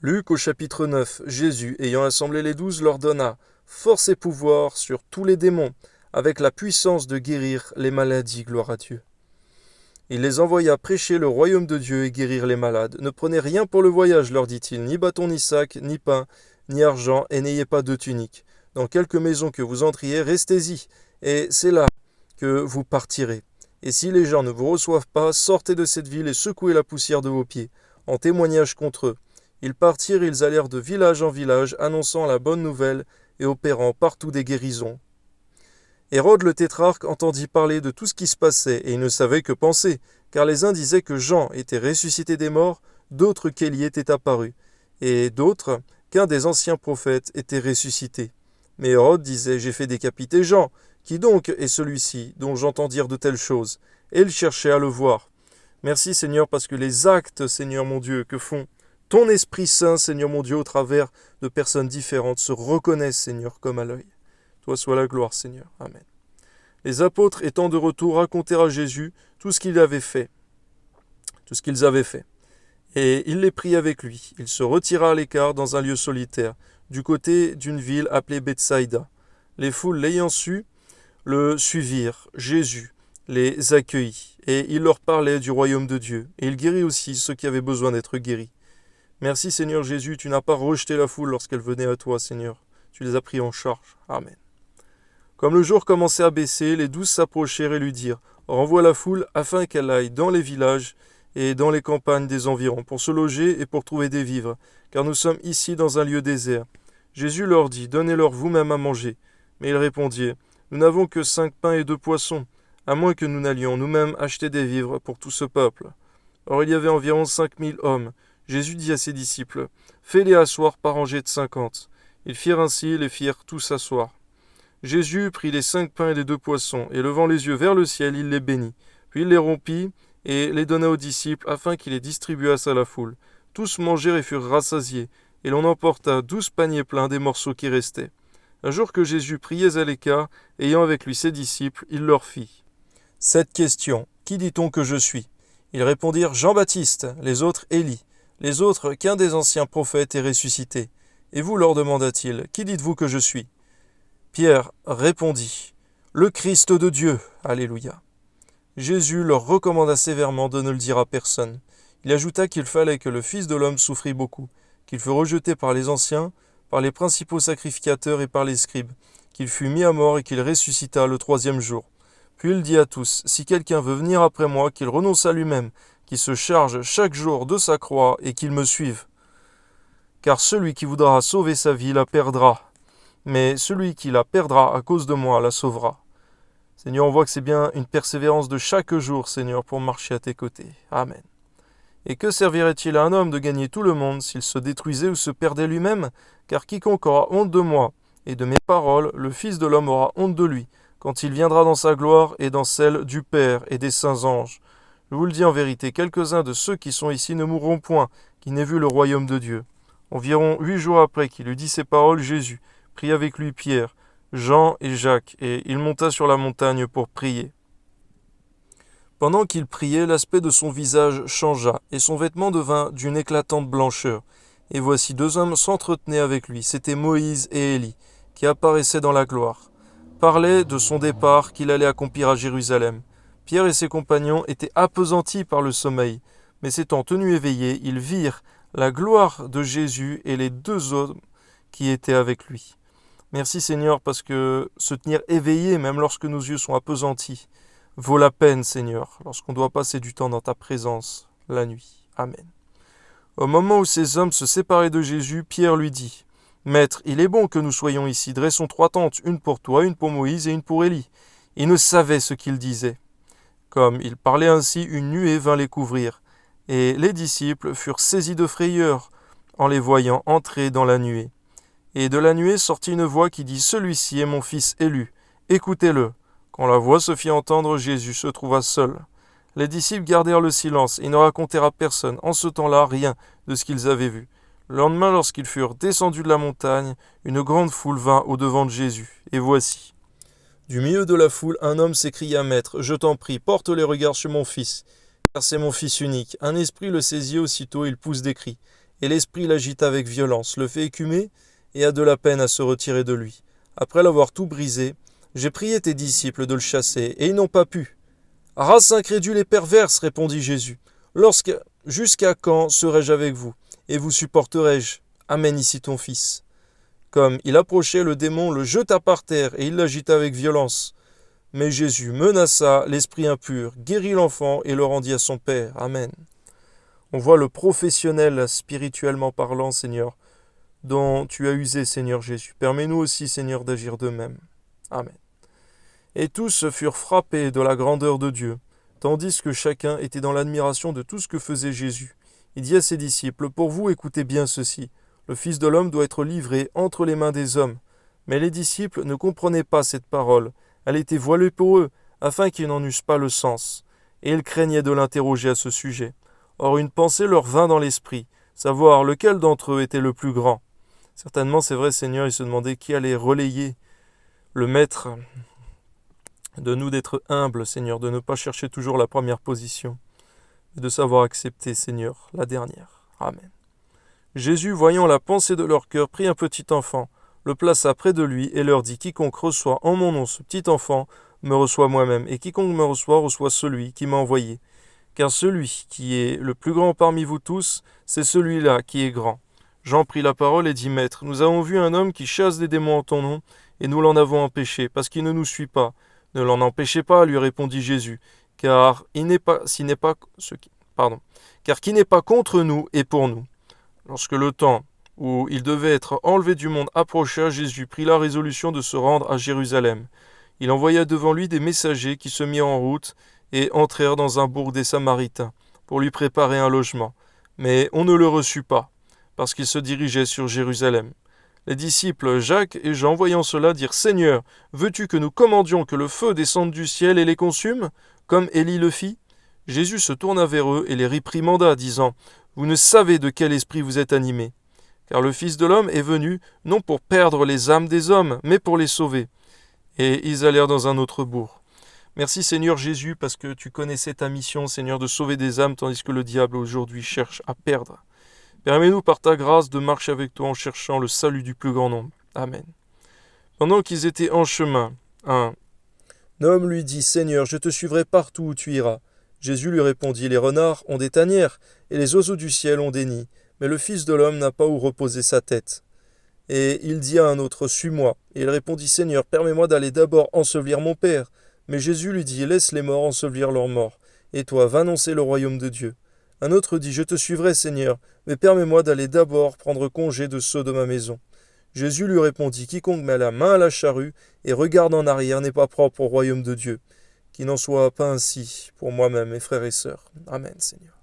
Luc au chapitre 9, Jésus, ayant assemblé les 12, leur donna force et pouvoir sur tous les démons, avec la puissance de guérir les maladies, gloire à Dieu. Il les envoya prêcher le royaume de Dieu et guérir les malades. Ne prenez rien pour le voyage, leur dit-il, ni bâton, ni sac, ni pain, ni argent, et n'ayez pas de tunique. Dans quelque maison que vous entriez, restez-y, et c'est là que vous partirez. Et si les gens ne vous reçoivent pas, sortez de cette ville et secouez la poussière de vos pieds, en témoignage contre eux. Ils partirent, ils allèrent de village en village, annonçant la bonne nouvelle et opérant partout des guérisons. Hérode le tétrarque entendit parler de tout ce qui se passait, et il ne savait que penser, car les uns disaient que Jean était ressuscité des morts, d'autres qu'Élie était apparu, et d'autres qu'un des anciens prophètes était ressuscité. Mais Hérode disait, j'ai fait décapiter Jean, qui donc est celui-ci dont j'entends dire de telles choses? Et il cherchait à le voir. Merci Seigneur, parce que les actes, Seigneur mon Dieu, que font ton Esprit Saint, Seigneur mon Dieu, au travers de personnes différentes, se reconnaissent, Seigneur, comme à l'œil. Toi soit la gloire, Seigneur. Amen. Les apôtres, étant de retour, racontèrent à Jésus tout ce qu'ils avaient fait. Et il les prit avec lui. Il se retira à l'écart dans un lieu solitaire, du côté d'une ville appelée Bethsaïda. Les foules l'ayant su, le suivirent. Jésus les accueillit, et il leur parlait du royaume de Dieu. Et il guérit aussi ceux qui avaient besoin d'être guéris. Merci Seigneur Jésus, tu n'as pas rejeté la foule lorsqu'elle venait à toi, Seigneur. Tu les as pris en charge. Amen. Comme le jour commençait à baisser, les 12 s'approchèrent et lui dirent « Renvoie la foule afin qu'elle aille dans les villages et dans les campagnes des environs, pour se loger et pour trouver des vivres, car nous sommes ici dans un lieu désert. » Jésus leur dit « Donnez-leur vous-même à manger. » Mais ils répondirent « Nous n'avons que 5 pains et 2 poissons, à moins que nous n'allions nous-mêmes acheter des vivres pour tout ce peuple. » Or il y avait environ 5000 hommes. Jésus dit à ses disciples « Fais-les asseoir par rangées de 50. » Ils firent ainsi et les firent tous asseoir. Jésus prit les 5 pains et les 2 poissons, et levant les yeux vers le ciel, il les bénit. Puis il les rompit et les donna aux disciples, afin qu'ils les distribuassent à la foule. Tous mangèrent et furent rassasiés, et l'on emporta 12 paniers pleins des morceaux qui restaient. Un jour que Jésus priait à l'écart, ayant avec lui ses disciples, il leur fit cette question, « Qui dit-on que je suis ?» Ils répondirent « Jean-Baptiste », les autres « Élie », les autres qu'un des anciens prophètes est ressuscité. Et vous, leur demanda-t-il, « Qui dites-vous que je suis ?» Pierre répondit, « Le Christ de Dieu, Alléluia. » Jésus leur recommanda sévèrement de ne le dire à personne. Il ajouta qu'il fallait que le Fils de l'homme souffrit beaucoup, qu'il fut rejeté par les anciens, par les principaux sacrificateurs et par les scribes, qu'il fut mis à mort et qu'il ressuscita le 3e jour. Puis il dit à tous, « Si quelqu'un veut venir après moi, qu'il renonce à lui-même, qu'il se charge chaque jour de sa croix et qu'il me suive. Car celui qui voudra sauver sa vie la perdra, mais celui qui la perdra à cause de moi la sauvera. » Seigneur, on voit que c'est bien une persévérance de chaque jour, Seigneur, pour marcher à tes côtés. Amen. Et que servirait-il à un homme de gagner tout le monde s'il se détruisait ou se perdait lui-même? Car quiconque aura honte de moi et de mes paroles, le Fils de l'homme aura honte de lui, quand il viendra dans sa gloire et dans celle du Père et des saints anges. Je vous le dis en vérité, quelques-uns de ceux qui sont ici ne mourront point, qui n'aient vu le royaume de Dieu. Environ 8 jours après qu'il eut dit ces paroles, Jésus prit avec lui Pierre, Jean et Jacques, et il monta sur la montagne pour prier. Pendant qu'il priait, l'aspect de son visage changea, et son vêtement devint d'une éclatante blancheur. Et voici 2 hommes s'entretenaient avec lui, c'étaient Moïse et Élie, qui apparaissaient dans la gloire. Parlaient de son départ qu'il allait accomplir à Jérusalem. Pierre et ses compagnons étaient appesantis par le sommeil, mais s'étant tenus éveillés, ils virent la gloire de Jésus et les 2 hommes qui étaient avec lui. Merci Seigneur, parce que se tenir éveillé, même lorsque nos yeux sont appesantis, vaut la peine Seigneur, lorsqu'on doit passer du temps dans ta présence la nuit. Amen. Au moment où ces hommes se séparaient de Jésus, Pierre lui dit, « Maître, il est bon que nous soyons ici, dressons 3 tentes, une pour toi, une pour Moïse et une pour Élie. » Ils ne savaient ce qu'il disait. Comme il parlait ainsi, une nuée vint les couvrir, et les disciples furent saisis de frayeur en les voyant entrer dans la nuée. Et de la nuée sortit une voix qui dit « Celui-ci est mon fils élu, écoutez-le. » Quand la voix se fit entendre, Jésus se trouva seul. Les disciples gardèrent le silence et ne racontèrent à personne en ce temps-là rien de ce qu'ils avaient vu. Le lendemain, lorsqu'ils furent descendus de la montagne, une grande foule vint au-devant de Jésus. Et voici, du milieu de la foule, un homme s'écria « Maître, je t'en prie, porte les regards sur mon fils, car c'est mon fils unique. » Un esprit le saisit aussitôt, il pousse des cris. et l'esprit l'agite avec violence, le fait écumer, et a de la peine à se retirer de lui. Après l'avoir tout brisé, j'ai prié tes disciples de le chasser, et ils n'ont pas pu. Race incrédule et perverse, répondit Jésus, jusqu'à quand serai-je avec vous, et vous supporterai-je? Amène ici ton fils. Comme il approchait, le démon le jeta par terre, et il l'agita avec violence. Mais Jésus menaça l'esprit impur, guérit l'enfant et le rendit à son père. Amen. On voit le professionnel spirituellement parlant, Seigneur, dont tu as usé, Seigneur Jésus. Permets-nous aussi, Seigneur, d'agir de même. Amen. Et tous furent frappés de la grandeur de Dieu, tandis que chacun était dans l'admiration de tout ce que faisait Jésus. Il dit à ses disciples, « Pour vous, écoutez bien ceci. Le Fils de l'homme doit être livré entre les mains des hommes. » Mais les disciples ne comprenaient pas cette parole. Elle était voilée pour eux, afin qu'ils n'en eussent pas le sens. Et ils craignaient de l'interroger à ce sujet. Or une pensée leur vint dans l'esprit, savoir lequel d'entre eux était le plus grand. Certainement, c'est vrai, Seigneur, ils se demandaient qui allait relayer le maître de nous d'être humbles, Seigneur, de ne pas chercher toujours la première position, et de savoir accepter, Seigneur, la dernière. Amen. Jésus, voyant la pensée de leur cœur, prit un petit enfant, le plaça près de lui et leur dit, « Quiconque reçoit en mon nom ce petit enfant me reçoit moi-même, et quiconque me reçoit celui qui m'a envoyé. Car celui qui est le plus grand parmi vous tous, c'est celui-là qui est grand. » Jean prit la parole et dit, « Maître, nous avons vu un homme qui chasse des démons en ton nom, et nous l'en avons empêché, parce qu'il ne nous suit pas. » « Ne l'en empêchez pas, lui répondit Jésus, car qui n'est pas contre nous est pour nous. » Lorsque le temps où il devait être enlevé du monde approcha, Jésus prit la résolution de se rendre à Jérusalem. Il envoya devant lui des messagers qui se mirent en route et entrèrent dans un bourg des Samaritains pour lui préparer un logement. Mais on ne le reçut pas, parce qu'il se dirigeait sur Jérusalem. Les disciples Jacques et Jean, voyant cela, dirent « Seigneur, veux-tu que nous commandions que le feu descende du ciel et les consume, comme Élie le fit ?» Jésus se tourna vers eux et les réprimanda, disant « Vous ne savez de quel esprit vous êtes animés, car le Fils de l'homme est venu, non pour perdre les âmes des hommes, mais pour les sauver. » Et ils allèrent dans un autre bourg. Merci Seigneur Jésus, parce que tu connaissais ta mission, Seigneur, de sauver des âmes, tandis que le diable aujourd'hui cherche à perdre. Permets-nous par ta grâce de marcher avec toi en cherchant le salut du plus grand nombre. Amen. Pendant qu'ils étaient en chemin, un homme lui dit « Seigneur, je te suivrai partout où tu iras. » Jésus lui répondit « Les renards ont des tanières, et les oiseaux du ciel ont des nids, mais le Fils de l'homme n'a pas où reposer sa tête. » Et il dit à un autre « Suis-moi. » Et il répondit « Seigneur, permets-moi d'aller d'abord ensevelir mon Père. » Mais Jésus lui dit « Laisse les morts ensevelir leurs morts, et toi, va annoncer le royaume de Dieu. » Un autre dit « Je te suivrai, Seigneur, mais permets-moi d'aller d'abord prendre congé de ceux de ma maison. » Jésus lui répondit « Quiconque met la main à la charrue et regarde en arrière n'est pas propre au royaume de Dieu. Qu'il n'en soit pas ainsi pour moi-même, mes frères et sœurs. Amen, Seigneur.